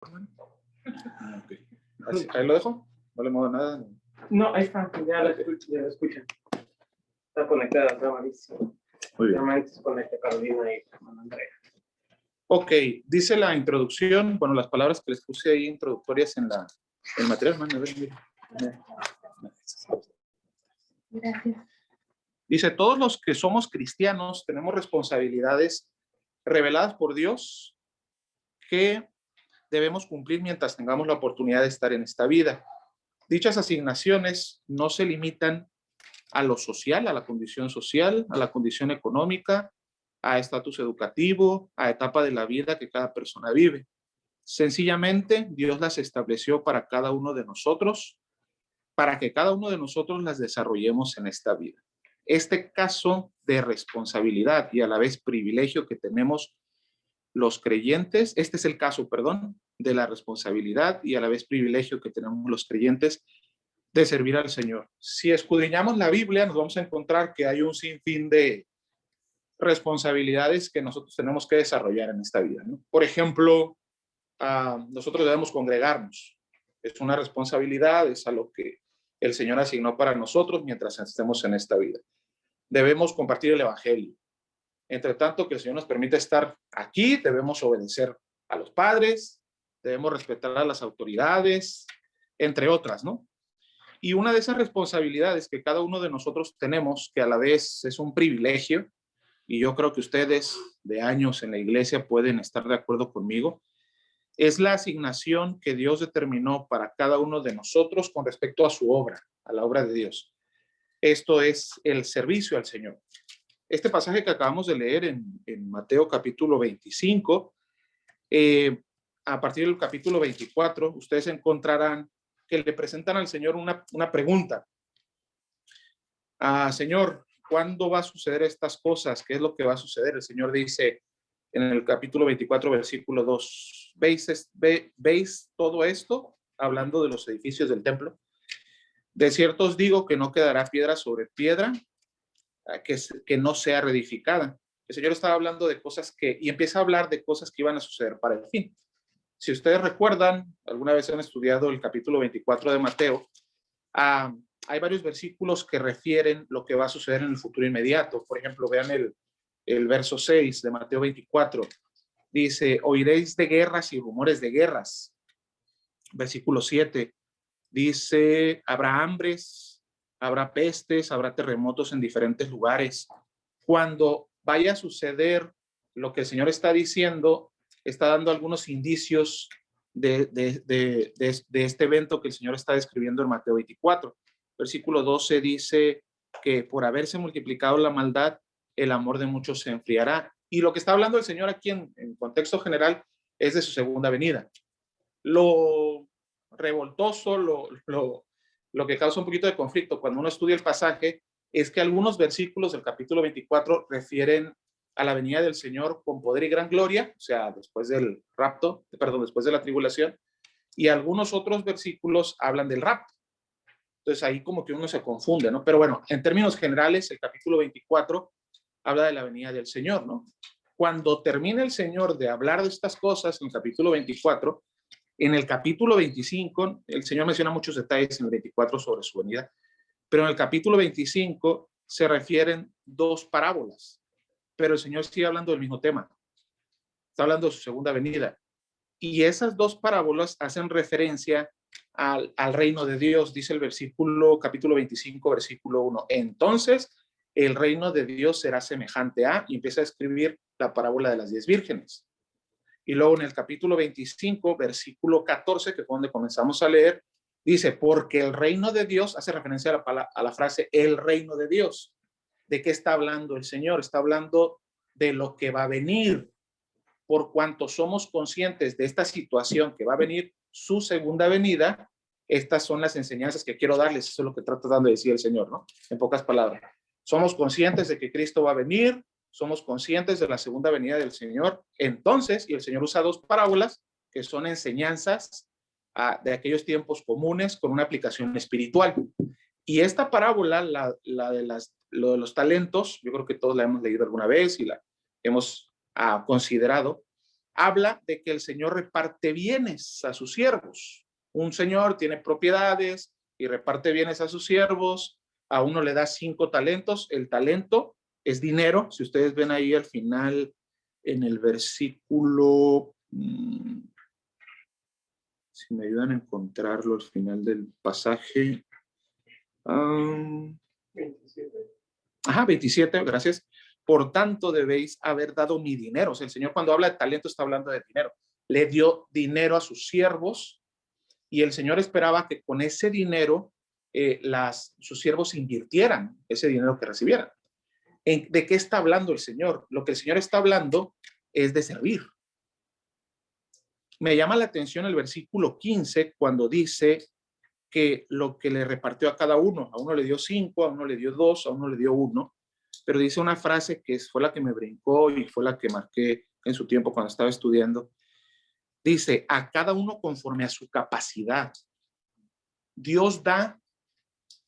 Ok. Ahí lo dejo. No le muevo nada. No, ahí está. Ya la escucha. Está conectada, está malísimo. Muy bien. Normalmente se conecta Carolina y con Andrea. Ok, dice la introducción, bueno, las palabras que les puse ahí introductorias en el material. Man, a ver, mira. Gracias. Dice, todos los que somos cristianos tenemos responsabilidades reveladas por Dios que debemos cumplir mientras tengamos la oportunidad de estar en esta vida. Dichas asignaciones no se limitan a lo social, a la condición social, a la condición económica, a estatus educativo, a etapa de la vida que cada persona vive. Sencillamente, Dios las estableció para cada uno de nosotros, para que cada uno de nosotros las desarrollemos en esta vida. Este caso de responsabilidad y a la vez privilegio que tenemos los creyentes, este es el caso, perdón, de la responsabilidad y a la vez privilegio que tenemos los creyentes de servir al Señor. Si escudriñamos la Biblia, nos vamos a encontrar que hay un sinfín de responsabilidades que nosotros tenemos que desarrollar en esta vida, ¿no? Por ejemplo, nosotros debemos congregarnos. Es una responsabilidad, es a lo que el Señor asignó para nosotros mientras estemos en esta vida. Debemos compartir el Evangelio. Entre tanto que el Señor nos permite estar aquí, debemos obedecer a los padres, debemos respetar a las autoridades, entre otras, ¿no? Y una de esas responsabilidades que cada uno de nosotros tenemos, que a la vez es un privilegio, y yo creo que ustedes de años en la iglesia pueden estar de acuerdo conmigo, es la asignación que Dios determinó para cada uno de nosotros con respecto a su obra, a la obra de Dios. Esto es el servicio al Señor. Este pasaje que acabamos de leer en Mateo capítulo 25, a partir del capítulo 24, ustedes encontrarán que le presentan al Señor una pregunta. Señor, ¿cuándo va a suceder estas cosas? ¿Qué es lo que va a suceder? El Señor dice en el capítulo 24, versículo 2, ¿veis todo esto? Hablando de los edificios del templo. De cierto os digo que no quedará piedra sobre piedra que no sea reedificada. El Señor estaba hablando de cosas y empieza a hablar de cosas que iban a suceder para el fin. Si ustedes recuerdan, alguna vez han estudiado el capítulo 24 de Mateo, hay varios versículos que refieren lo que va a suceder en el futuro inmediato. Por ejemplo, vean el verso 6 de Mateo 24. Dice, oiréis de guerras y rumores de guerras. Versículo 7 dice, habrá hambres, habrá pestes, habrá terremotos en diferentes lugares. Cuando vaya a suceder lo que el Señor está diciendo, está dando algunos indicios de este evento que el Señor está describiendo en Mateo 24. Versículo 12 dice que por haberse multiplicado la maldad, el amor de muchos se enfriará. Y lo que está hablando el Señor aquí en contexto general es de su segunda venida. Lo revoltoso, lo que causa un poquito de conflicto cuando uno estudia el pasaje es que algunos versículos del capítulo 24 refieren a la venida del Señor con poder y gran gloria, o sea, después del rapto, después de la tribulación, y algunos otros versículos hablan del rapto. Entonces ahí como que uno se confunde, ¿no? Pero bueno, en términos generales, el capítulo 24 habla de la venida del Señor, ¿no? Cuando termine el Señor de hablar de estas cosas en el capítulo 24, en el capítulo 25, el Señor menciona muchos detalles en el 24 sobre su venida, pero en el capítulo 25 se refieren dos parábolas, pero el Señor sigue hablando del mismo tema. Está hablando de su segunda venida. Y esas dos parábolas hacen referencia al reino de Dios, dice el capítulo 25, versículo 1. Entonces, el reino de Dios será semejante a, y empieza a escribir la parábola de las 10 vírgenes. Y luego en el capítulo 25, versículo 14, que fue donde comenzamos a leer, dice, porque el reino de Dios, hace referencia a la frase, el reino de Dios. ¿De qué está hablando el Señor? Está hablando de lo que va a venir. Por cuanto somos conscientes de esta situación que va a venir, su segunda venida, estas son las enseñanzas que quiero darles. Eso es lo que trata de decir el Señor, ¿no? En pocas palabras. Somos conscientes de que Cristo va a venir, somos conscientes de la segunda venida del Señor. Entonces, y el Señor usa dos parábolas que son enseñanzas de aquellos tiempos comunes con una aplicación espiritual. Y esta parábola, lo de los talentos, yo creo que todos la hemos leído alguna vez y la hemos considerado. habla de que el Señor reparte bienes a sus siervos. Un señor tiene propiedades y reparte bienes a sus siervos. A uno le da 5 talentos. El talento es dinero. Si ustedes ven ahí al final, en el versículo, si me ayudan a encontrarlo al final del pasaje. 27, gracias. Por tanto, debéis haber dado mi dinero. O sea, el Señor cuando habla de talento está hablando de dinero. Le dio dinero a sus siervos y el Señor esperaba que con ese dinero sus siervos invirtieran ese dinero que recibieran. ¿De qué está hablando el Señor? Lo que el Señor está hablando es de servir. Me llama la atención el versículo 15 cuando dice que lo que le repartió a cada uno, a uno le dio 5, a uno le dio 2, a uno le dio 1, pero dice una frase que fue la que me brincó y fue la que marqué en su tiempo cuando estaba estudiando. Dice, a cada uno conforme a su capacidad. Dios da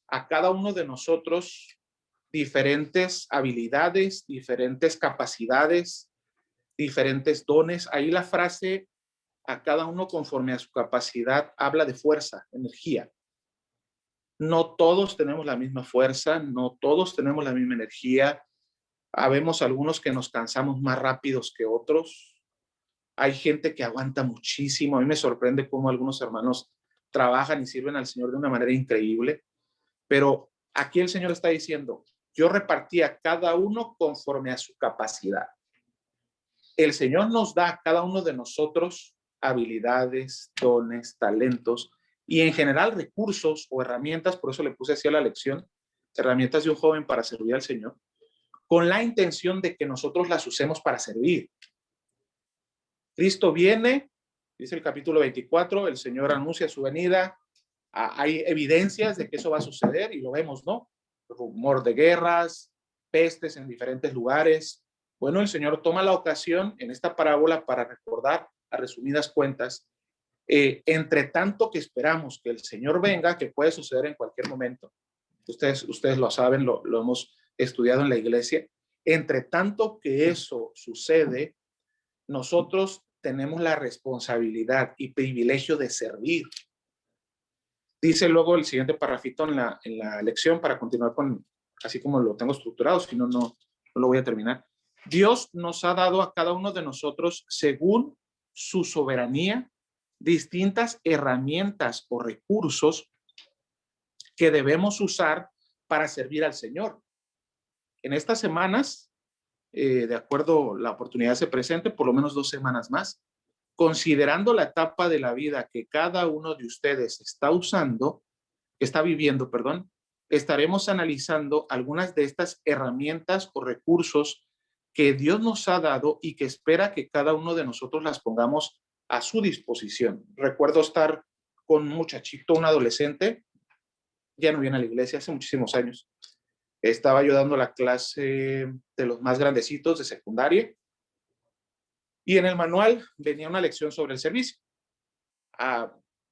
a cada uno de nosotros diferentes habilidades, diferentes capacidades, diferentes dones. Ahí la frase a cada uno conforme a su capacidad habla de fuerza, energía. No todos tenemos la misma fuerza, no todos tenemos la misma energía. Habemos algunos que nos cansamos más rápidos que otros. Hay gente que aguanta muchísimo. A mí me sorprende cómo algunos hermanos trabajan y sirven al Señor de una manera increíble. Pero aquí el Señor está diciendo, yo repartí a cada uno conforme a su capacidad. El Señor nos da a cada uno de nosotros habilidades, dones, talentos y en general recursos o herramientas, por eso le puse así a la lección, herramientas de un joven para servir al Señor, con la intención de que nosotros las usemos para servir. Cristo viene, dice el capítulo 24, el Señor anuncia su venida, hay evidencias de que eso va a suceder y lo vemos, ¿no? Rumor de guerras, pestes en diferentes lugares. Bueno, el Señor toma la ocasión en esta parábola para recordar a resumidas cuentas, entre tanto que esperamos que el Señor venga, que puede suceder en cualquier momento, ustedes lo saben, lo hemos estudiado en la iglesia, entre tanto que eso sucede, nosotros tenemos la responsabilidad y privilegio de servir. Dice luego el siguiente parrafito en la lección para continuar con, así como lo tengo estructurado, si no, no lo voy a terminar. Dios nos ha dado a cada uno de nosotros, según su soberanía, distintas herramientas o recursos que debemos usar para servir al Señor. En estas semanas, de acuerdo la oportunidad se presente, por lo menos 2 semanas más, considerando la etapa de la vida que cada uno de ustedes está viviendo, estaremos analizando algunas de estas herramientas o recursos que Dios nos ha dado y que espera que cada uno de nosotros las pongamos a su disposición. Recuerdo estar con un muchachito, un adolescente, ya no viene a la iglesia, hace muchísimos años. Estaba yo dando la clase de los más grandecitos de secundaria y en el manual venía una lección sobre el servicio.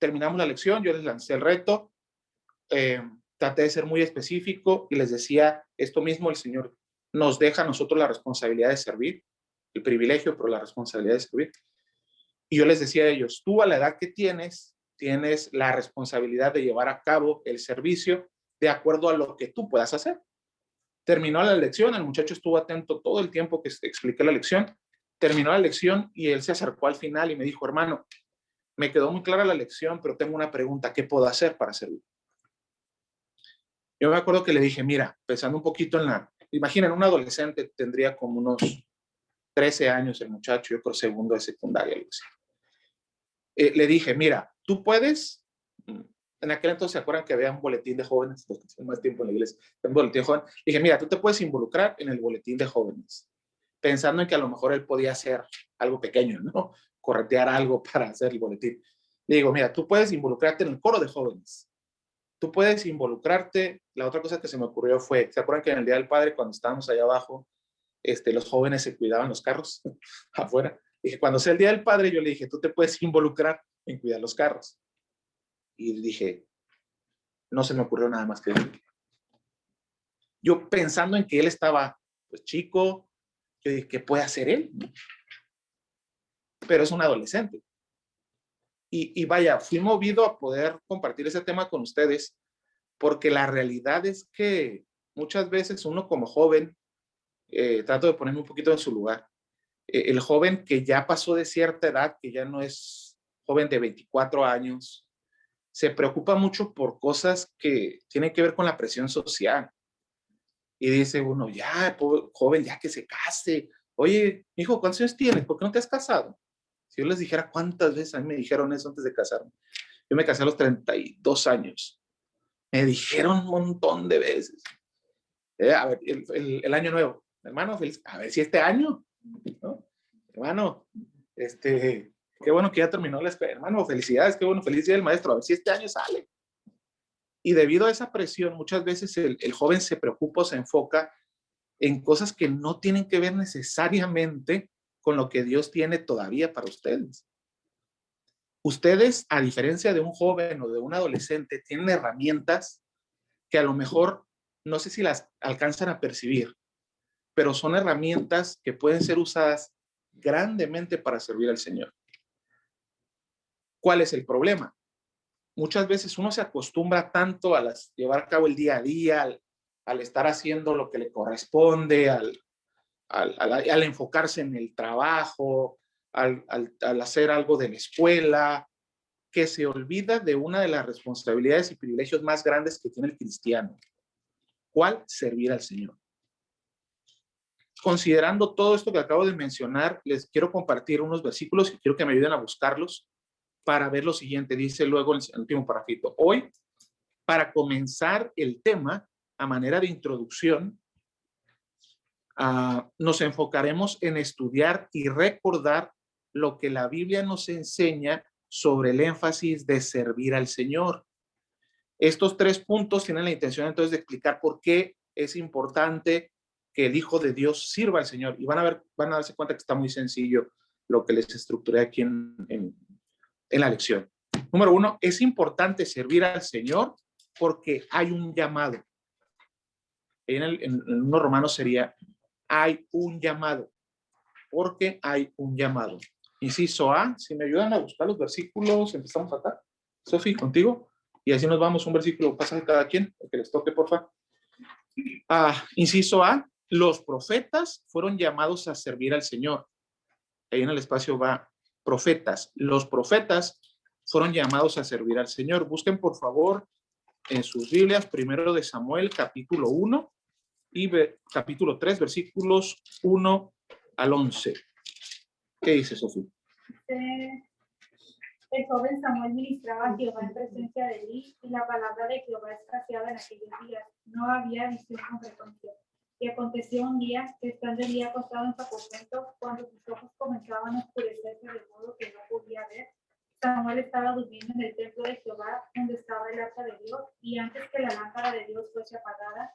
Terminamos la lección, yo les lancé el reto, traté de ser muy específico y les decía esto mismo, el Señor nos deja a nosotros la responsabilidad de servir, el privilegio, pero la responsabilidad de servir. Y yo les decía a ellos, tú a la edad que tienes la responsabilidad de llevar a cabo el servicio de acuerdo a lo que tú puedas hacer. Terminó la lección, el muchacho estuvo atento todo el tiempo que expliqué la lección, terminó la lección y él se acercó al final y me dijo, hermano, me quedó muy clara la lección, pero tengo una pregunta, ¿qué puedo hacer para servir? Yo me acuerdo que le dije, mira, pensando un poquito imaginen, un adolescente tendría como unos 13 años el muchacho, yo creo segundo de secundaria. Le dije, mira, tú puedes, en aquel entonces se acuerdan que había un boletín de jóvenes, los que tienen más tiempo en la iglesia, un boletín de jóvenes. Le dije, mira, tú te puedes involucrar en el boletín de jóvenes, pensando en que a lo mejor él podía hacer algo pequeño, ¿no? Corretear algo para hacer el boletín. Le digo, mira, tú puedes involucrarte en el coro de jóvenes. Tú puedes involucrarte. La otra cosa que se me ocurrió fue, ¿se acuerdan que en el Día del Padre, cuando estábamos allá abajo, los jóvenes se cuidaban los carros afuera? Dije, cuando sea el Día del Padre, yo le dije, tú te puedes involucrar en cuidar los carros. Y dije, no se me ocurrió nada más que decir. Yo pensando en que él estaba pues chico, yo dije, ¿qué puede hacer él? pero es un adolescente. Y vaya, fui movido a poder compartir ese tema con ustedes, porque la realidad es que muchas veces uno como joven, trato de ponerme un poquito en su lugar, el joven que ya pasó de cierta edad, que ya no es joven de 24 años, se preocupa mucho por cosas que tienen que ver con la presión social. Y dice uno, ya, joven, ya que se case. Oye, hijo, ¿cuántos años tienes? ¿Por qué no te has casado? Si yo les dijera cuántas veces a mí me dijeron eso antes de casarme. Yo me casé a los 32 años. Me dijeron un montón de veces. A ver, el año nuevo. Hermano, feliz. A ver si este año, ¿no? Hermano, qué bueno que ya terminó la escuela. Hermano, felicidades, qué bueno, feliz día del maestro. A ver si este año sale. Y debido a esa presión, muchas veces el joven se preocupa o se enfoca en cosas que no tienen que ver necesariamente con lo que Dios tiene todavía para ustedes. Ustedes, a diferencia de un joven o de un adolescente, tienen herramientas que a lo mejor no sé si las alcanzan a percibir, pero son herramientas que pueden ser usadas grandemente para servir al Señor. ¿Cuál es el problema? Muchas veces uno se acostumbra tanto a llevar a cabo el día a día, al estar haciendo lo que le corresponde, al enfocarse en el trabajo, al hacer algo de la escuela, que se olvida de una de las responsabilidades y privilegios más grandes que tiene el cristiano. ¿Cuál? Servir al Señor. Considerando todo esto que acabo de mencionar, les quiero compartir unos versículos y quiero que me ayuden a buscarlos para ver lo siguiente. Dice luego el último parrafito. Hoy, para comenzar el tema, a manera de introducción, nos enfocaremos en estudiar y recordar lo que la Biblia nos enseña sobre el énfasis de servir al Señor. Estos 3 puntos tienen la intención entonces de explicar por qué es importante que el Hijo de Dios sirva al Señor. Y van a darse cuenta que está muy sencillo lo que les estructuré aquí en la lección. Número 1, es importante servir al Señor porque hay un llamado. En unos romanos sería, hay un llamado, porque hay un llamado. Inciso A, si me ayudan a buscar los versículos, empezamos acá. Sofi, contigo. Y así nos vamos un versículo, pasa cada quien, el que les toque, por favor. Inciso A, los profetas fueron llamados a servir al Señor. Ahí en el espacio va profetas. Los profetas fueron llamados a servir al Señor. Busquen, por favor, en sus Biblias, primero de Samuel, capítulo 1 y capítulo 3, versículos 1 al 11. ¿Qué dice, Sofía? El joven Samuel ministraba a Jehová en presencia de Elí, y la palabra de Jehová escaseaba en aquellos días. No había visión con frecuencia. Y aconteció un día que, estando Elí acostado en su aposento, cuando sus ojos comenzaban a oscurecerse de modo que no podía ver, Samuel estaba durmiendo en el templo de Jehová, donde estaba el arca de Dios, y antes que la lámpara de Dios fuese apagada,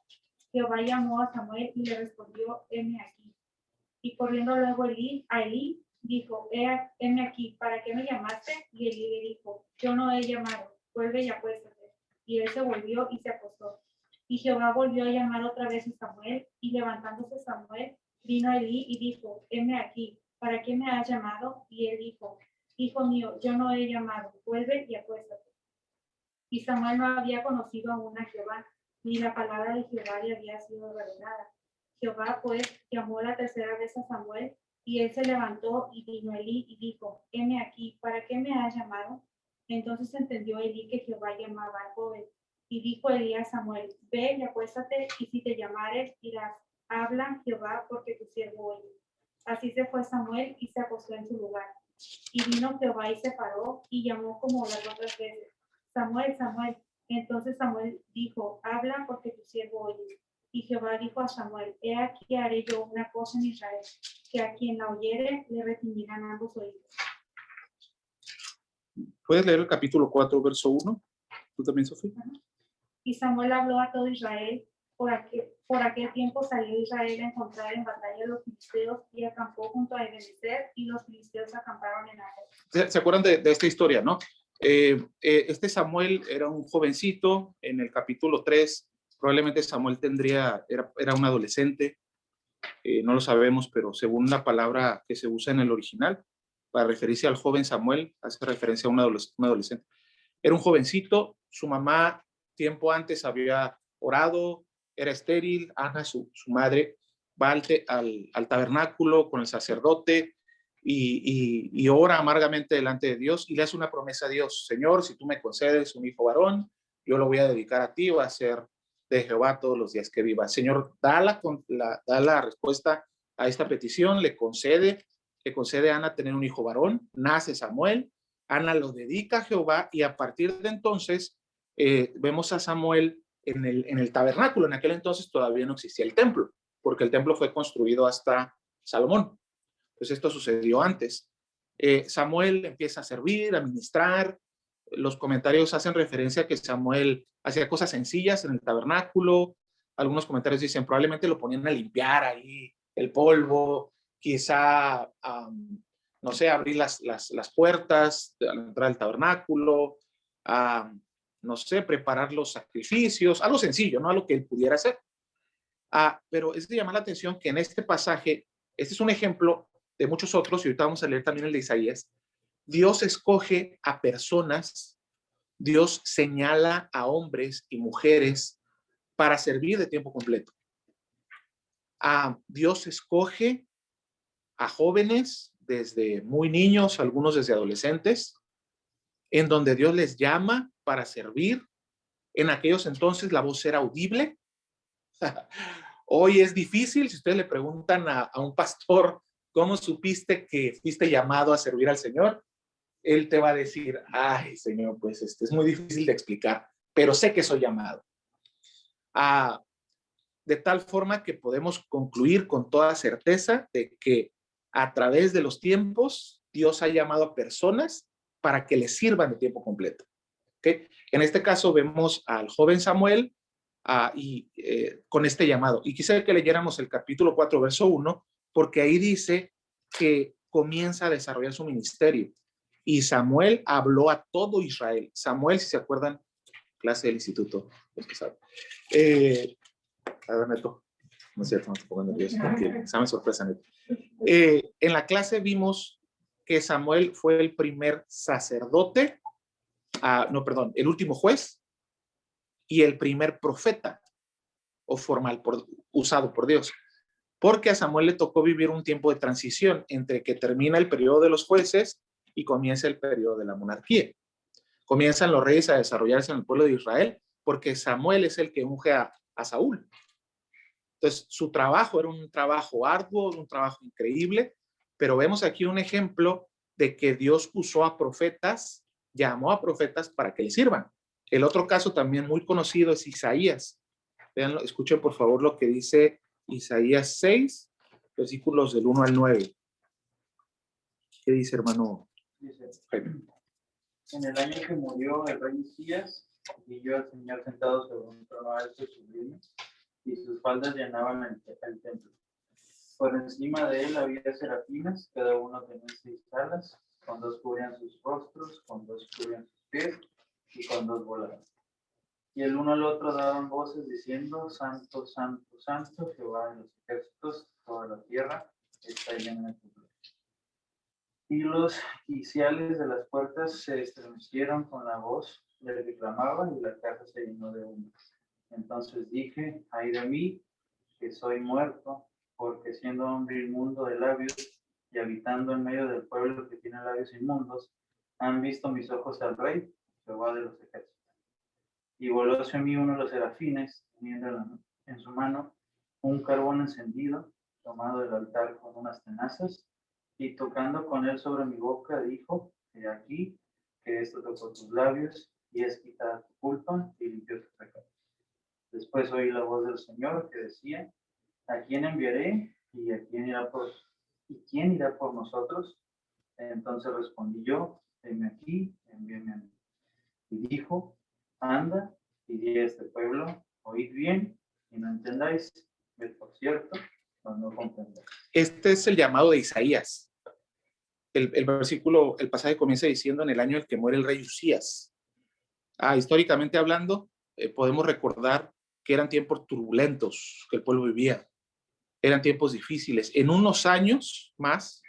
Jehová llamó a Samuel y le respondió, heme aquí. Y corriendo luego a Elí, dijo, heme aquí, ¿para qué me llamaste? Y Elí le dijo, yo no he llamado, vuelve y acuéstate. Y él se volvió y se acostó. Y Jehová volvió a llamar otra vez a Samuel, y levantándose Samuel, vino a Elí y dijo, heme aquí, ¿para qué me has llamado? Y él dijo, hijo mío, yo no he llamado, vuelve y acuéstate. Y Samuel no había conocido aún a Jehová, ni la palabra de Jehová le había sido revelada. Jehová pues llamó la tercera vez a Samuel, y él se levantó y vino a Elí y dijo, heme aquí, ¿para qué me has llamado? Entonces entendió Elí que Jehová llamaba al joven. Y dijo Elí a Samuel, ve y acuéstate, y si te llamares, dirás, habla Jehová, porque tu siervo oye. Así se fue Samuel y se acostó en su lugar. Y vino Jehová y se paró, y llamó como las otras veces, Samuel, Samuel. Entonces Samuel dijo, habla, porque tu siervo oye. Y Jehová dijo a Samuel, he aquí haré yo una cosa en Israel, que a quien la oyere le retiñirán ambos oídos. ¿Puedes leer el capítulo 4, verso 1? ¿Tú también, Sofía? Y Samuel habló a todo Israel. Por aquel tiempo salió Israel a encontrar en batalla a los filisteos y acampó junto a Ebenezer, y los filisteos acamparon en Ajer. ¿Se acuerdan de esta historia, no? Este Samuel era un jovencito. En el capítulo 3 probablemente Samuel era un adolescente, no lo sabemos, pero según la palabra que se usa en el original, para referirse al joven Samuel, hace referencia a un adolescente. Era un jovencito, su mamá tiempo antes había orado, era estéril. Ana, su madre, va al tabernáculo con el sacerdote y ora amargamente delante de Dios y le hace una promesa a Dios: Señor, si tú me concedes un hijo varón, yo lo voy a dedicar a ti, va a ser de Jehová todos los días que viva. Señor, da la respuesta a esta petición, le concede a Ana tener un hijo varón, nace Samuel, Ana lo dedica a Jehová y a partir de entonces vemos a Samuel en el tabernáculo. En aquel entonces todavía no existía el templo, porque el templo fue construido hasta Salomón. Pues esto sucedió antes. Samuel empieza a servir, a ministrar. Los comentarios hacen referencia a que Samuel hacía cosas sencillas en el tabernáculo. Algunos comentarios dicen probablemente lo ponían a limpiar ahí el polvo, quizá, no sé, abrir las puertas a la entrada del tabernáculo, no sé, preparar los sacrificios, algo sencillo, ¿no? Algo que él pudiera hacer. Pero es de llamar la atención que en este pasaje, este es un ejemplo de muchos otros, y ahorita vamos a leer también el de Isaías. Dios escoge a personas, Dios señala a hombres y mujeres para servir de tiempo completo. Dios escoge a jóvenes desde muy niños, algunos desde adolescentes, en donde Dios les llama para servir. En aquellos entonces la voz era audible. Hoy es difícil. Si ustedes le preguntan a un pastor, ¿cómo supiste que fuiste llamado a servir al Señor? Él te va a decir: ay, Señor, pues es muy difícil de explicar, pero sé que soy llamado. De tal forma que podemos concluir con toda certeza de que a través de los tiempos Dios ha llamado a personas para que les sirvan de tiempo completo. ¿Okay? En este caso vemos al joven Samuel con este llamado. Y quisiera que leyéramos el capítulo 4, verso 1, porque ahí dice que comienza a desarrollar su ministerio. Y Samuel habló a todo Israel. Samuel, si se acuerdan, clase del instituto. A ver, Neto. No es cierto, no te pongo nervioso, porque examen sorpresa, Neto. En la clase vimos que Samuel fue el primer sacerdote, el último juez y el primer profeta o formal usado por Dios. Porque a Samuel le tocó vivir un tiempo de transición entre que termina el periodo de los jueces y comienza el periodo de la monarquía. Comienzan los reyes a desarrollarse en el pueblo de Israel porque Samuel es el que unge a Saúl. Entonces, su trabajo era un trabajo arduo, un trabajo increíble, pero vemos aquí un ejemplo de que Dios usó a profetas, llamó a profetas para que le sirvan. El otro caso también muy conocido es Isaías. Vean, escuchen por favor lo que dice Isaías 6, versículos del 1 al 9. ¿Qué dice, hermano? Dice: en el año que murió el rey Usías, vi yo al Señor sentado sobre un trono alto y sublime, y sus faldas llenaban el templo. Por encima de él había serafines, cada uno tenía 6 alas, con 2 cubrían sus rostros, con 2 cubrían sus pies, y con 2 volaban. Y el uno al otro daban voces diciendo: Santo, Santo, Santo, Jehová de los ejércitos, toda la tierra está llena de tu gloria. Y los quiciales de las puertas se estremecieron con la voz del que clamaba, y la casa se llenó de humo. Entonces dije: ay de mí, que soy muerto, porque siendo hombre inmundo de labios y habitando en medio del pueblo que tiene labios inmundos, han visto mis ojos al Rey, Jehová de los ejércitos. Y voló hacia mí uno de los serafines, teniendo en su mano un carbón encendido, tomado del altar con unas tenazas, y tocando con él sobre mi boca, dijo: he aquí que esto tocó tus labios, y es quitada tu culpa, y limpió tu pecado. Después oí la voz del Señor que decía: ¿a quién enviaré? ¿Y quién irá por nosotros? Entonces respondí yo: heme aquí, envíame a mí. Y dijo: anda y di a este pueblo: oíd bien y no entendáis, ved por cierto, mas no comprendáis. Este es el llamado de Isaías. El pasaje comienza diciendo: en el año en el que muere el rey Usías. Históricamente hablando, podemos recordar que eran tiempos turbulentos que el pueblo vivía. Eran tiempos difíciles. En unos años más,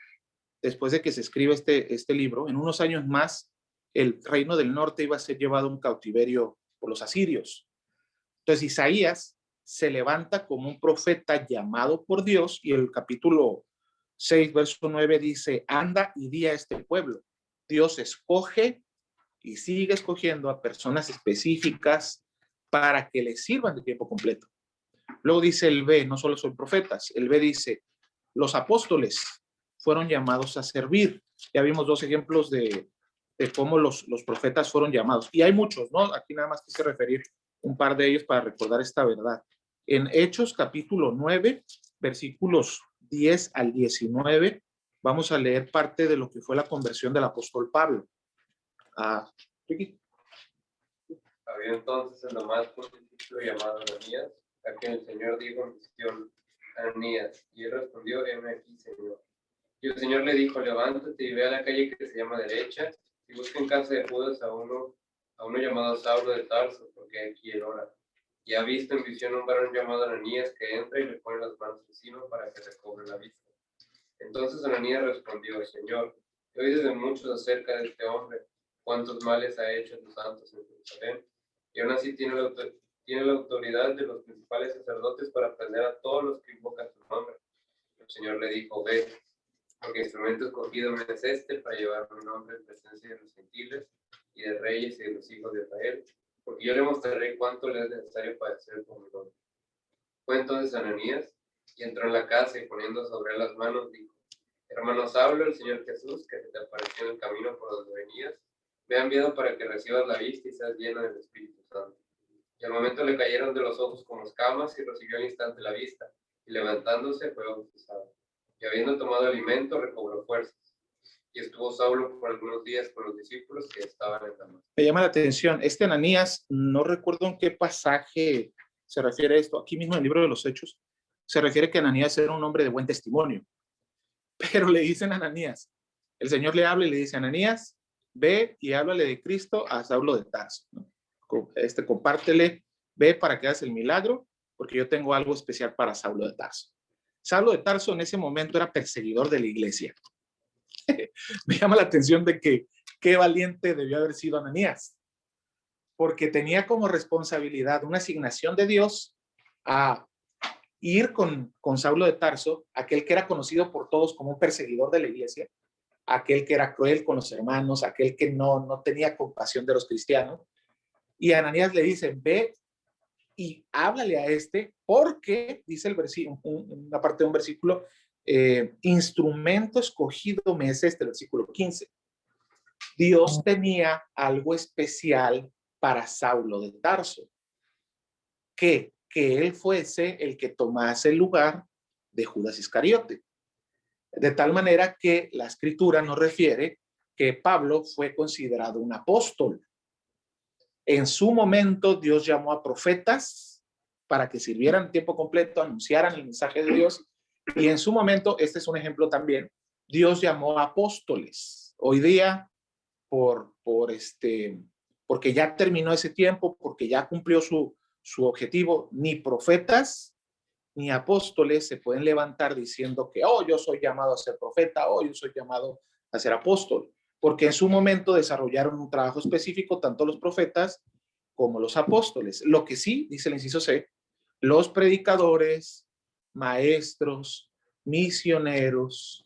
después de que se escribe este libro, en unos años más, el reino del norte iba a ser llevado a un cautiverio por los asirios. Entonces Isaías se levanta como un profeta llamado por Dios, y el capítulo 6, verso 9 dice: anda y di a este pueblo. Dios escoge y sigue escogiendo a personas específicas para que le sirvan de tiempo completo. Luego dice el B, no solo son profetas, el B dice: los apóstoles fueron llamados a servir. Ya vimos dos ejemplos de cómo los profetas fueron llamados. Y hay muchos, ¿no? Aquí nada más quise referir un par de ellos para recordar esta verdad. En Hechos capítulo 9, versículos 10 al 19, vamos a leer parte de lo que fue la conversión del apóstol Pablo. Ricky. Había entonces en lo más un discípulo llamado Ananías, a quien el Señor dijo en visión: Ananías. Y él respondió: heme aquí, Señor. Y el Señor le dijo: levántate y ve a la calle que se llama Derecha, y busca en casa de Judas a uno llamado Saulo de Tarso, porque aquí él ora. Y ha visto en visión un varón llamado Ananías que entra y le pone las manos encima para que recobre la vista. Entonces Ananías respondió: Señor, he oído de muchos acerca de este hombre, cuántos males ha hecho a tus santos en Jerusalén, y aún así tiene la autoridad de los principales sacerdotes para prender a todos los que invocan su nombre. El Señor le dijo: ve, porque instrumento escogido me es este para llevar mi nombre en presencia de los gentiles y de reyes y de los hijos de Israel, porque yo le mostraré cuánto le es necesario padecer por mi nombre. Fue entonces Ananías y entró en la casa, y poniendo sobre él las manos dijo: hermano Saulo, el Señor Jesús, que se te apareció en el camino por donde venías, me ha enviado para que recibas la vista y seas lleno del Espíritu Santo. Y al momento le cayeron de los ojos como escamas, y recibió al instante la vista, y levantándose fue bautizado. Y habiendo tomado alimento, recobró fuerzas. Y estuvo Saulo por algunos días con los discípulos que estaban en Damasco. Me llama la atención, este Ananías, no recuerdo en qué pasaje se refiere a esto, aquí mismo en el libro de los Hechos, se refiere que Ananías era un hombre de buen testimonio, pero le dicen a Ananías, el Señor le habla y le dice: Ananías, ve y háblale de Cristo a Saulo de Tarso, ¿no? Compártele, ve para que hagas el milagro, porque yo tengo algo especial para Saulo de Tarso. Saulo de Tarso en ese momento era perseguidor de la iglesia. Me llama la atención de que qué valiente debió haber sido Ananías, porque tenía como responsabilidad una asignación de Dios a ir con Saulo de Tarso, aquel que era conocido por todos como un perseguidor de la iglesia, aquel que era cruel con los hermanos, aquel que no tenía compasión de los cristianos. Y Ananías le dice: ve y háblale a este, porque, dice el versículo, una parte de un versículo, instrumento escogido me es este, el versículo 15. Dios tenía algo especial para Saulo de Tarso, que él fuese el que tomase el lugar de Judas Iscariote. De tal manera que la escritura nos refiere que Pablo fue considerado un apóstol. En su momento Dios llamó a profetas para que sirvieran tiempo completo, anunciaran el mensaje de Dios, y en su momento, este es un ejemplo también, Dios llamó a apóstoles. Hoy día, porque ya terminó ese tiempo, porque ya cumplió su objetivo, ni profetas ni apóstoles se pueden levantar diciendo que yo soy llamado a ser profeta, yo soy llamado a ser apóstol, porque en su momento desarrollaron un trabajo específico tanto los profetas como los apóstoles. Lo que sí, dice el inciso C, los predicadores, maestros, misioneros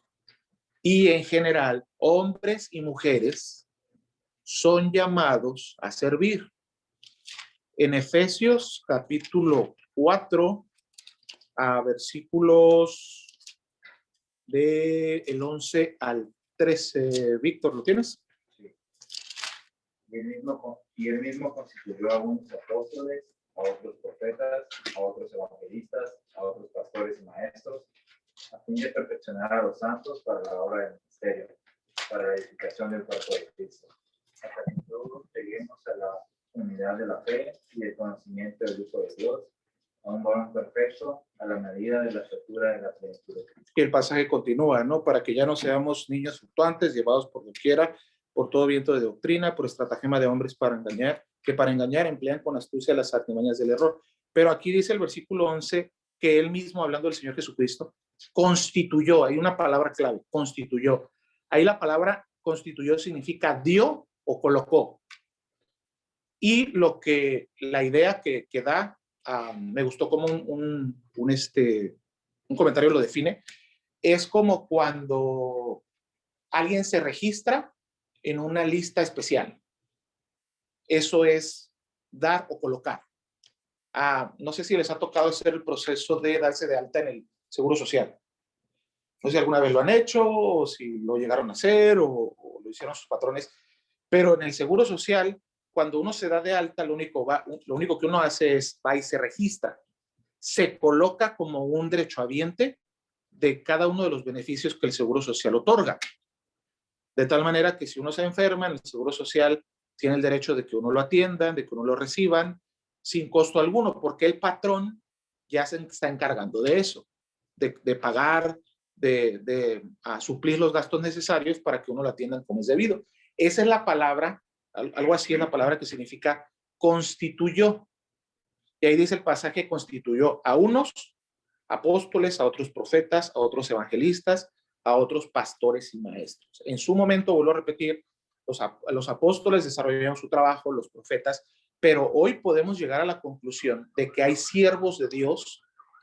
y en general hombres y mujeres son llamados a servir. En Efesios capítulo 4, a versículos del 11 al 13. Víctor, ¿lo tienes? Sí. Y él mismo constituyó a unos apóstoles, a otros profetas, a otros evangelistas, a otros pastores y maestros, a fin de perfeccionar a los santos para la obra del ministerio, para la edificación del cuerpo de Cristo, hasta que todos lleguemos a la unidad de la fe y el conocimiento del Hijo de Dios, a un varón perfecto, a la medida de la estatura de la plenitud de Cristo. Y el pasaje continúa, ¿no? Para que ya no seamos niños fluctuantes, llevados por doquiera, por todo viento de doctrina, por estratagema de hombres para engañar, que para engañar emplean con astucia las artimañas del error. Pero aquí dice el versículo 11 que él mismo, hablando del Señor Jesucristo, constituyó, hay una palabra clave, constituyó Ahí la palabra constituyó significa dio o colocó. Y la idea que da, me gustó como un comentario lo define, es como cuando alguien se registra en una lista especial. Eso es dar o colocar. No sé si les ha tocado hacer el proceso de darse de alta en el Seguro Social. No sé si alguna vez lo han hecho o si lo llegaron a hacer o lo hicieron sus patrones, pero en el Seguro Social, cuando uno se da de alta, lo único que uno hace es va y se registra. Se coloca como un derechohabiente de cada uno de los beneficios que el Seguro Social otorga. De tal manera que si uno se enferma, en el Seguro Social tiene el derecho de que uno lo atiendan, de que uno lo reciban, sin costo alguno, porque el patrón ya se está encargando de eso, de pagar, de suplir los gastos necesarios para que uno lo atiendan como es debido. Esa es la palabra, algo así es la palabra que significa constituyó. Y ahí dice el pasaje, constituyó a unos apóstoles, a otros profetas, a otros evangelistas, a otros pastores y maestros. En su momento, vuelvo a repetir, los apóstoles desarrollaron su trabajo, los profetas, pero hoy podemos llegar a la conclusión de que hay siervos de Dios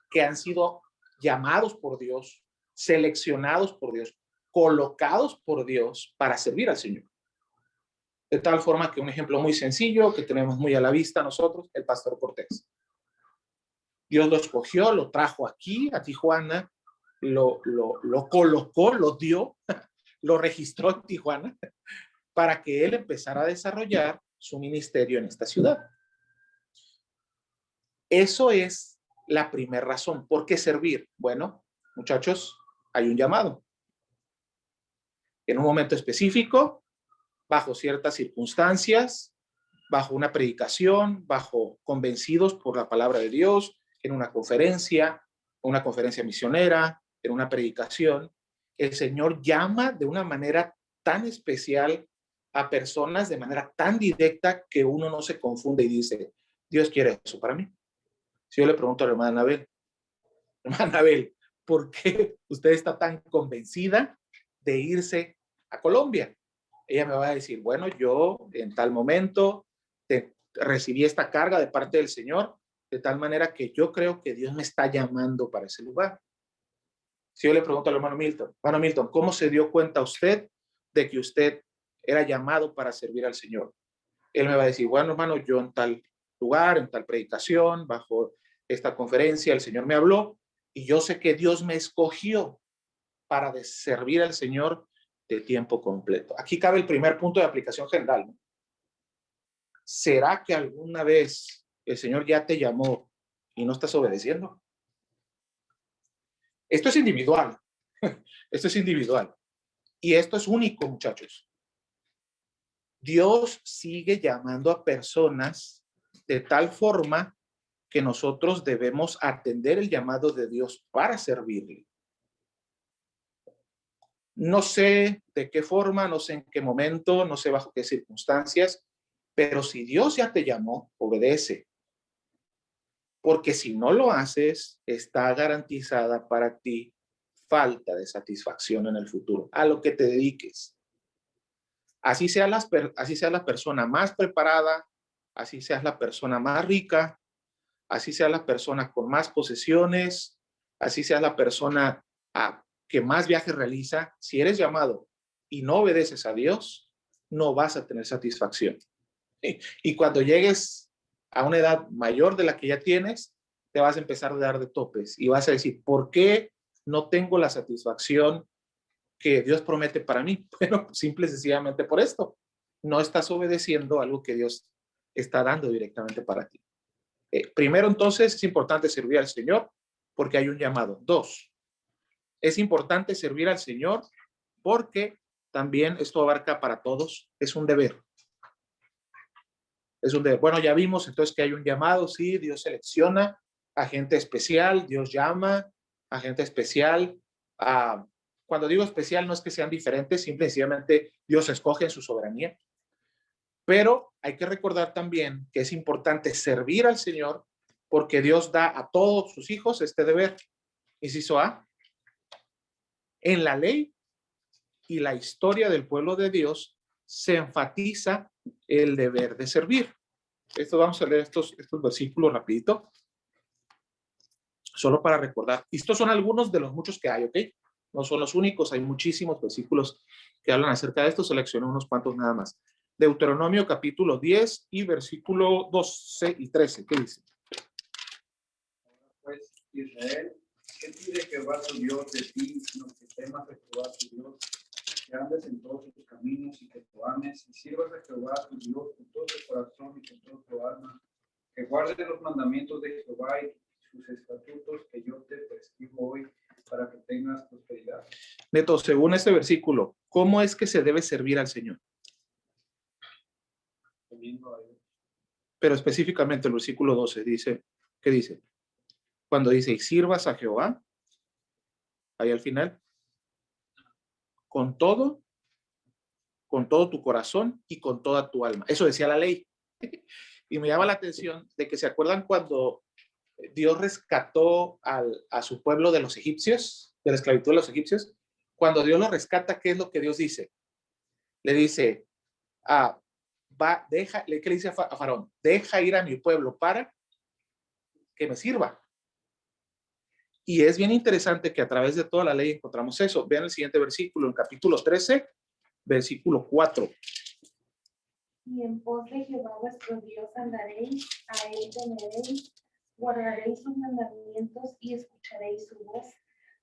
que han sido llamados por Dios, seleccionados por Dios, colocados por Dios para servir al Señor. De tal forma que un ejemplo muy sencillo que tenemos muy a la vista nosotros, el pastor Cortés. Dios lo escogió, lo trajo aquí a Tijuana, lo colocó, lo dio, lo registró en Tijuana para que él empezara a desarrollar su ministerio en esta ciudad. Eso es la primera razón. ¿Por qué servir? Bueno, muchachos, hay un llamado. En un momento específico, bajo ciertas circunstancias, bajo una predicación, bajo convencidos por la palabra de Dios, en una conferencia misionera, en una predicación, el Señor llama de una manera tan especial a personas de manera tan directa que uno no se confunde y dice, Dios quiere eso para mí. Si yo le pregunto a la hermana Anabel, ¿por qué usted está tan convencida de irse a Colombia? Ella me va a decir, bueno, yo en tal momento recibí esta carga de parte del Señor, de tal manera que yo creo que Dios me está llamando para ese lugar. Si yo le pregunto al hermano Milton, ¿cómo se dio cuenta usted de que usted era llamado para servir al Señor? Él me va a decir, bueno, hermano, yo en tal lugar, en tal predicación, bajo esta conferencia, el Señor me habló y yo sé que Dios me escogió para servir al Señor de tiempo completo. Aquí cabe el primer punto de aplicación general, ¿no? ¿Será que alguna vez el Señor ya te llamó y no estás obedeciendo? Esto es individual. Esto es individual. Y esto es único, muchachos. Dios sigue llamando a personas de tal forma que nosotros debemos atender el llamado de Dios para servirle. No sé de qué forma, no sé en qué momento, no sé bajo qué circunstancias, pero si Dios ya te llamó, obedece. Porque si no lo haces, está garantizada para ti falta de satisfacción en el futuro, a lo que te dediques. Así seas la persona más preparada, así seas la persona más rica, así seas la persona con más posesiones, así seas la persona que más viajes realiza, si eres llamado y no obedeces a Dios, no vas a tener satisfacción. Y cuando llegues a una edad mayor de la que ya tienes, te vas a empezar a dar de topes y vas a decir, ¿por qué no tengo la satisfacción que Dios promete para mí? Bueno, simple y sencillamente por esto. No estás obedeciendo algo que Dios está dando directamente para ti. Primero, entonces, es importante servir al Señor porque hay un llamado. Dos, es importante servir al Señor porque también esto abarca para todos, es un deber. Es un deber. Bueno, ya vimos entonces que hay un llamado, sí, Dios selecciona a gente especial, Dios llama a gente especial. Cuando digo especial no es que sean diferentes, simplemente Dios escoge en su soberanía. Pero hay que recordar también que es importante servir al Señor porque Dios da a todos sus hijos este deber. Inciso A. En la ley y la historia del pueblo de Dios se enfatiza el deber de servir. Esto vamos a leer estos versículos rapidito, solo para recordar. Estos son algunos de los muchos que hay, ¿ok? No son los únicos, hay muchísimos versículos que hablan acerca de esto, seleccioné unos cuantos nada más. Deuteronomio capítulo 10 y versículo 12 y 13, ¿qué dice? Pues, Israel, ¿qué pide Jehová tu Dios de ti, sino que temas a Jehová tu Dios, que andes en todos sus caminos y que lo ames, y sirvas a Jehová tu Dios con todo tu corazón y con toda tu alma, que guardes los mandamientos de Jehová y sus estatutos que yo te prescribo hoy, para que tengas prosperidad. Neto, según este versículo, ¿cómo es que se debe servir al Señor? Teniendo a Dios. Pero específicamente el versículo 12 dice, ¿qué dice? Cuando dice, y sirvas a Jehová, ahí al final, con todo tu corazón y con toda tu alma. Eso decía la ley. Y me llama la atención de que se acuerdan cuando Dios rescató a su pueblo de los egipcios, de la esclavitud de los egipcios. Cuando Dios los rescata, ¿qué es lo que Dios dice? Le dice, ¿qué le dice a Faraón? Deja ir a mi pueblo para que me sirva. Y es bien interesante que a través de toda la ley encontramos eso. Vean el siguiente versículo, en capítulo 13, versículo 4. Y en pos de Jehová vuestro Dios andaréis, a él temeréis, guardaréis sus mandamientos y escucharéis su voz,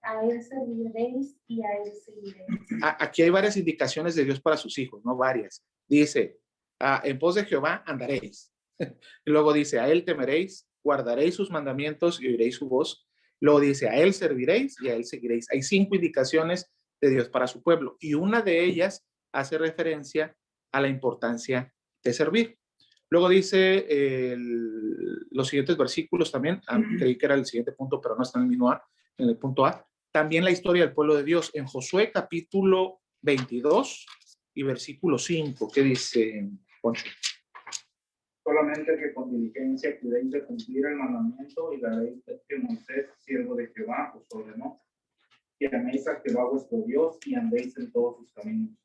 a él serviréis y a él seguiréis. Aquí hay varias indicaciones de Dios para sus hijos, no varias. Dice, en pos de Jehová andaréis. Y luego dice, a él temeréis, guardaréis sus mandamientos y oiréis su voz. Luego dice, a él serviréis y a él seguiréis. Hay 5 indicaciones de Dios para su pueblo y una de ellas hace referencia a la importancia de servir. Luego dice los siguientes versículos también, creí que era el siguiente punto, pero no está en el mismo en el punto A. También la historia del pueblo de Dios en Josué capítulo 22 y versículo 5. ¿Qué dice, Poncho? Solamente que con diligencia cuidéis de cumplir el mandamiento y la ley que Moisés, siervo de Jehová, os ordenó, que améis a Jehová vuestro Dios y andéis en todos sus caminos,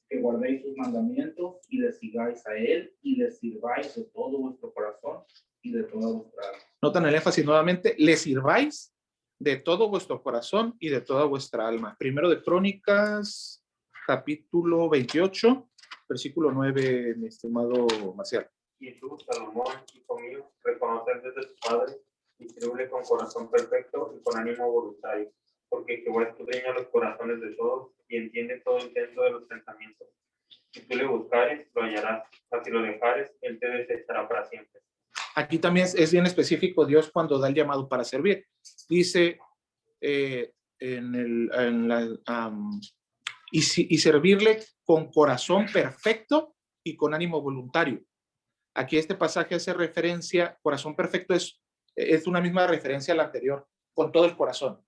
que guardéis sus mandamientos y le sigáis a él y le sirváis de todo vuestro corazón y de toda vuestra alma. Notan el énfasis nuevamente, le sirváis de todo vuestro corazón y de toda vuestra alma. Primero de Crónicas, capítulo 28, versículo 9, mi estimado Marcial. Y tú, Salomón, hijo mío, reconocer desde tu padre y sirve con corazón perfecto y con ánimo voluntario, porque Jehová escudriña los corazones de todos y entiende todo intento de los pensamientos. Si tú le buscares, lo hallarás, mas si lo dejares, él te desechará para siempre. Aquí también es bien específico Dios cuando da el llamado para servir. Dice y servirle con corazón perfecto y con ánimo voluntario. Aquí este pasaje hace referencia, corazón perfecto es una misma referencia a la anterior, con todo el corazón.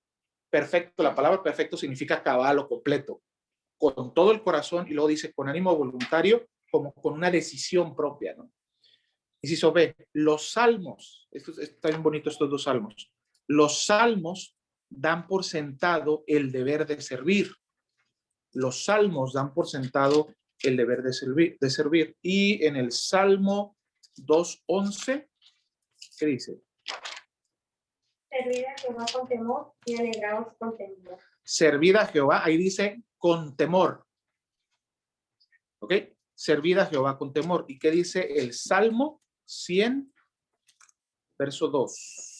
Perfecto, la palabra perfecto significa cabal o completo, con todo el corazón, y luego dice con ánimo voluntario, como con una decisión propia, ¿no? Y si se ve, los salmos, está bien bonito estos 2 salmos, los salmos dan por sentado el deber de servir. Los salmos dan por sentado el deber de servir. Y en el Salmo 2:11, ¿qué dice? Servid a Jehová con temor y alegraos con temor. Servid a Jehová, ahí dice con temor. ¿Ok? Servid a Jehová con temor. ¿Y qué dice el Salmo 100, verso 2?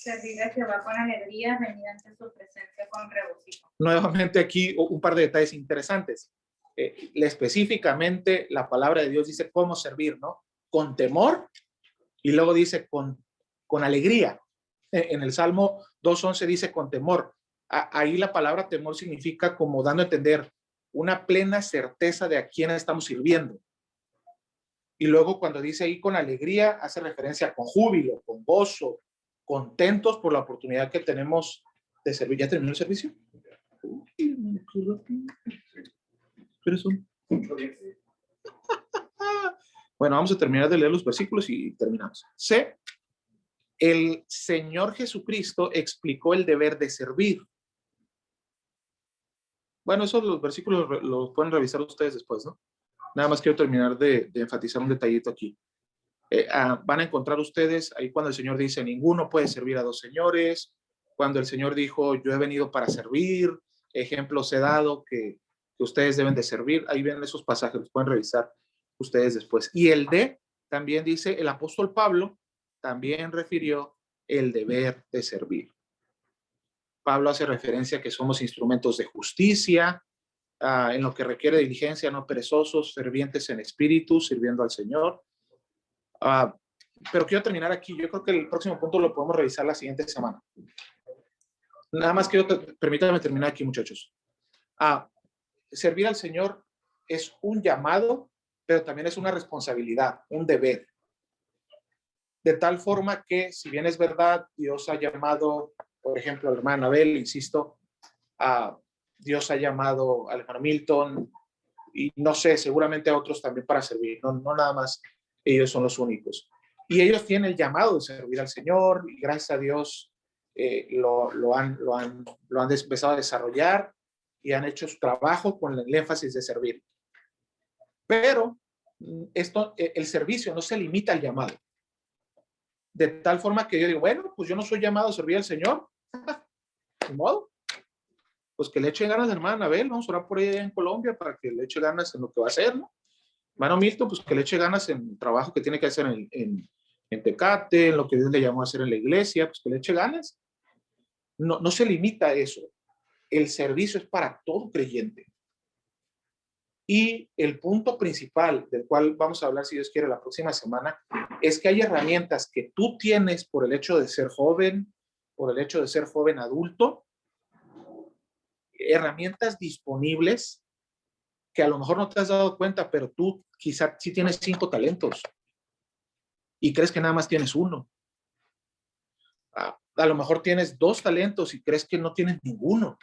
Servir a Jehová con alegría, venir ante su presencia con regocijo. Nuevamente aquí un par de detalles interesantes. Específicamente la palabra de Dios dice cómo servir, ¿no? Con temor, y luego dice con alegría. En el Salmo 2:11 dice con temor. Ahí la palabra temor significa como dando a entender una plena certeza de a quién estamos sirviendo. Y luego cuando dice ahí con alegría, hace referencia con júbilo, con gozo, contentos por la oportunidad que tenemos de servir. ¿Ya terminó el servicio? Bueno, vamos a terminar de leer los versículos y terminamos. C. El Señor Jesucristo explicó el deber de servir. Bueno, esos los versículos los pueden revisar ustedes después, ¿no? Nada más quiero terminar de enfatizar un detallito aquí. Van a encontrar ustedes ahí cuando el Señor dice, ninguno puede servir a dos señores, cuando el Señor dijo, yo he venido para servir, ejemplos he dado que ustedes deben de servir, ahí ven esos pasajes, los pueden revisar ustedes después. Y el de, también dice, el apóstol Pablo también refirió el deber de servir. Pablo hace referencia a que somos instrumentos de justicia, en lo que requiere diligencia, no perezosos, fervientes en espíritu, sirviendo al Señor. Pero quiero terminar aquí. Yo creo que el próximo punto lo podemos revisar la siguiente semana. Nada más permítanme terminar aquí, muchachos. Servir al Señor es un llamado, pero también es una responsabilidad, un deber. De tal forma que, si bien es verdad, Dios ha llamado, por ejemplo, al hermano Abel, insisto, Dios ha llamado al hermano Milton, y no sé, seguramente a otros también para servir, no nada más ellos son los únicos. Y ellos tienen el llamado de servir al Señor, y gracias a Dios lo han empezado a desarrollar y han hecho su trabajo con el énfasis de servir. Pero el servicio no se limita al llamado. De tal forma que yo digo, bueno, pues yo no soy llamado a servir al Señor. ¿De modo? Pues que le eche ganas a hermano Abel, vamos a orar por ella en Colombia para que le eche ganas en lo que va a hacer, ¿no? Hermano Milton, pues que le eche ganas en el trabajo que tiene que hacer en Tecate, en lo que Dios le llamó a hacer en la iglesia, pues que le eche ganas. No se limita a eso. El servicio es para todo creyente. Y el punto principal del cual vamos a hablar, si Dios quiere, la próxima semana, es que hay herramientas que tú tienes por el hecho de ser joven, por el hecho de ser joven adulto, herramientas disponibles que a lo mejor no te has dado cuenta, pero tú quizá sí tienes 5 talentos y crees que nada más tienes 1. A lo mejor tienes 2 talentos y crees que no tienes ninguno.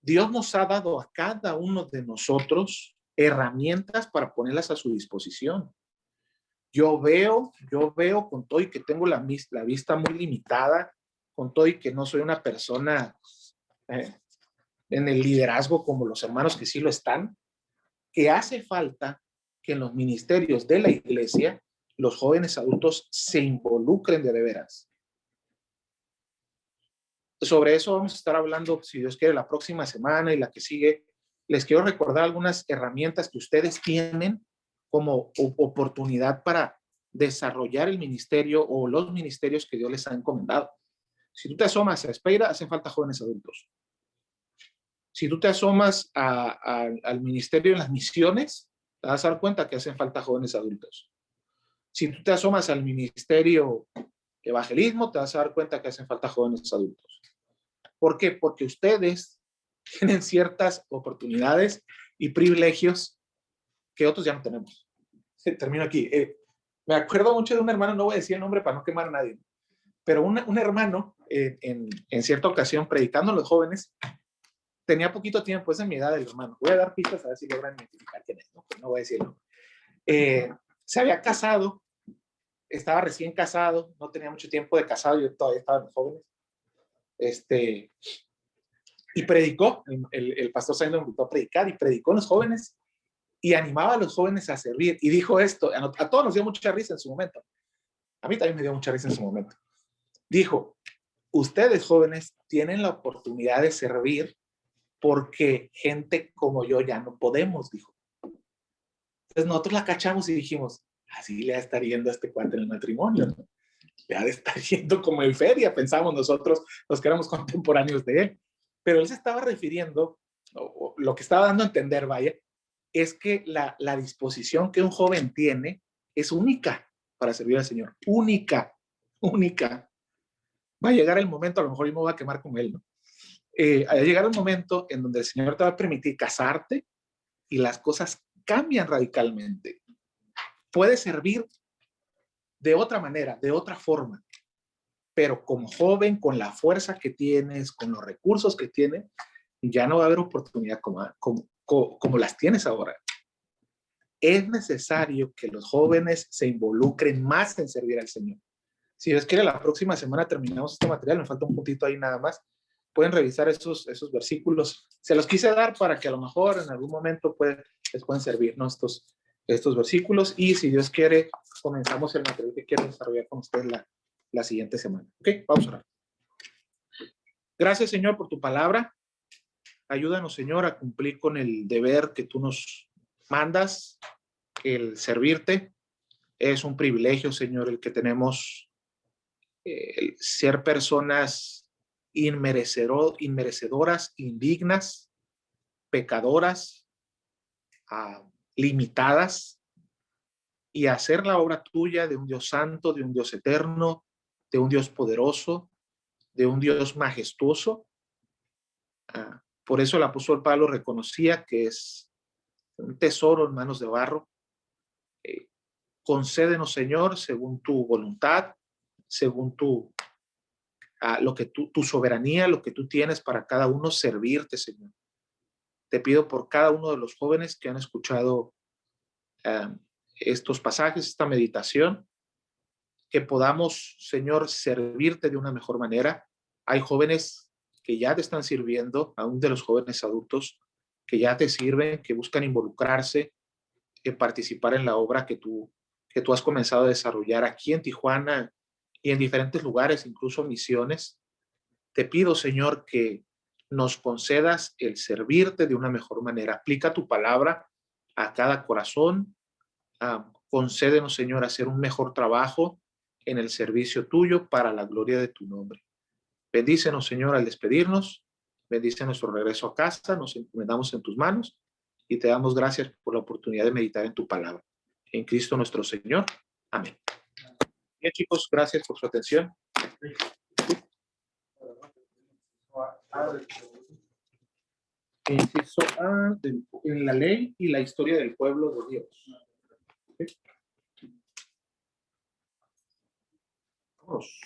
Dios nos ha dado a cada uno de nosotros herramientas para ponerlas a su disposición. Yo veo con todo y que tengo la vista muy limitada, con todo y que no soy una persona en el liderazgo como los hermanos que sí lo están, que hace falta que en los ministerios de la iglesia los jóvenes adultos se involucren de veras. Sobre eso vamos a estar hablando, si Dios quiere, la próxima semana y la que sigue. Les quiero recordar algunas herramientas que ustedes tienen como oportunidad para desarrollar el ministerio o los ministerios que Dios les ha encomendado. Si tú te asomas a Espeira, hacen falta jóvenes adultos. Si tú te asomas al ministerio en las misiones, te vas a dar cuenta que hacen falta jóvenes adultos. Si tú te asomas al ministerio evangelismo, te vas a dar cuenta que hacen falta jóvenes adultos. ¿Por qué? Porque ustedes tienen ciertas oportunidades y privilegios que otros ya no tenemos. Termino aquí. Me acuerdo mucho de un hermano, no voy a decir el nombre para no quemar a nadie, pero un hermano en cierta ocasión predicando a los jóvenes, tenía poquito tiempo, es de mi edad el hermano. Voy a dar pistas a ver si logran identificar quién es, ¿no? No voy a decirlo. Se había casado, estaba recién casado, no tenía mucho tiempo de casado, yo todavía estaba en los jóvenes. Y predicó, el pastor Sainz lo invitó a predicar y predicó a los jóvenes y animaba a los jóvenes a servir. Y dijo esto, a todos nos dio mucha risa en su momento. A mí también me dio mucha risa en su momento. Dijo, ustedes jóvenes tienen la oportunidad de servir porque gente como yo ya no podemos, dijo. Entonces nosotros la cachamos y dijimos, así le va a estar yendo a este cuate en el matrimonio, ¿no? Le ha de estar yendo como en feria, pensamos nosotros, los que éramos contemporáneos de él. Pero él se estaba refiriendo, o lo que estaba dando a entender, vaya, es que la disposición que un joven tiene es única para servir al Señor. Única. Va a llegar el momento, a lo mejor yo me voy a quemar como él, ¿no? Va a llegar el momento en donde el Señor te va a permitir casarte y las cosas cambian radicalmente. Puedes servir de otra manera, de otra forma, pero como joven, con la fuerza que tienes, con los recursos que tienes, ya no va a haber oportunidad como las tienes ahora. Es necesario que los jóvenes se involucren más en servir al Señor. Si Dios quiere, la próxima semana terminamos este material, me falta un puntito ahí nada más, pueden revisar esos versículos. Se los quise dar para que a lo mejor en algún momento les pueden servir, ¿no? Estos versículos, y si Dios quiere, comenzamos el material que quiero desarrollar con ustedes la siguiente semana. Ok, vamos a orar. Gracias, Señor, por tu palabra. Ayúdanos, Señor, a cumplir con el deber que tú nos mandas, el servirte. Es un privilegio, Señor, el que tenemos, el ser personas inmerecedoras, indignas, pecadoras, limitadas, y hacer la obra tuya de un Dios santo, de un Dios eterno, de un Dios poderoso, de un Dios majestuoso. Por eso el apóstol Pablo reconocía que es un tesoro en manos de barro. Concédenos, Señor, según tu voluntad, según tu soberanía, lo que tú tienes para cada uno, servirte, Señor. Te pido por cada uno de los jóvenes que han escuchado estos pasajes, esta meditación, que podamos, Señor, servirte de una mejor manera. Hay jóvenes que ya te están sirviendo, aún de los jóvenes adultos, que ya te sirven, que buscan involucrarse, participar en la obra que tú has comenzado a desarrollar aquí en Tijuana y en diferentes lugares, incluso misiones. Te pido, Señor, que nos concedas el servirte de una mejor manera. Aplica tu palabra a cada corazón. Concédenos, Señor, hacer un mejor trabajo en el servicio tuyo para la gloria de tu nombre. Bendícenos, Señor, al despedirnos. Bendice nuestro regreso a casa. Nos encomendamos en tus manos y te damos gracias por la oportunidad de meditar en tu palabra. En Cristo nuestro Señor. Amén. Bien, chicos, gracias por su atención. Inciso A, en la ley y la historia del pueblo de Dios. ¿Okay? Vamos.